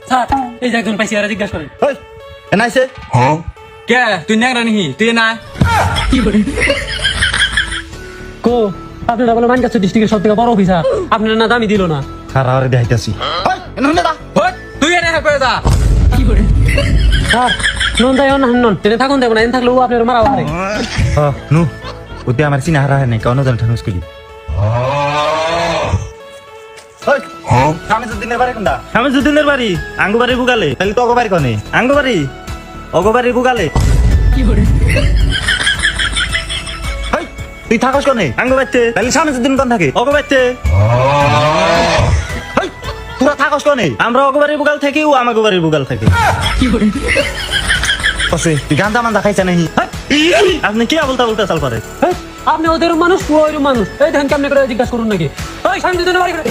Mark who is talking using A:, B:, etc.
A: Sir এই যে একজন পাইছি আর জিজ্ঞাসা করেন।
B: ওই এনাইছে
C: কে তুই ন্যাংরা নাকি তুই না
A: কো আপনারা বলে মানকাছে ডিস্ট্রিক্টের সব থেকে বড় অফিসার, আপনারা না দামি দিল না।
B: খারা আরে দেখাইতাছি ওই এনে দা
C: ওই, তুই এনে করে দা
A: স্যার নন দাই অন নন টেনে থাকুন দেব না, এন থাকলে ও আপনার মারা পারে।
B: নু ওতে আমার চিনা হারা নাই কোন জন ঠানুস করি ওই শামসুদ্দিনের বাড়ি কোনটা? শামসুদ্দিনের বাড়ি আঙ্গুবাড়ির বুগালে। তাহলে তো অগবাড়ি কোনে? আঙ্গুবাড়ি অগবাড়ির বুগালে। হেই, তুই থাকস কোনে? আঙ্গুবাড়িতে। তাহলে শামসুদ্দিন কোন থাকে? অগবাড়িতে। হেই, তোরা থাকস কোনে? আমরা অগবাড়ির বুগাল থেকে, ও আমাগো বাড়ির বুগাল থেকে। কসে তুই গান্দা মান্দা খাইছ নাহি? আপনি কি বলতা বলতা চাল পারে?
A: এই, আপনি ওদের মানুষ ও ওইরকম মানুষ, এই দেখেন কেমনে করে জিজ্ঞাসা করুন নাকি। ওই স্বামী দুজনে বাড়ি করে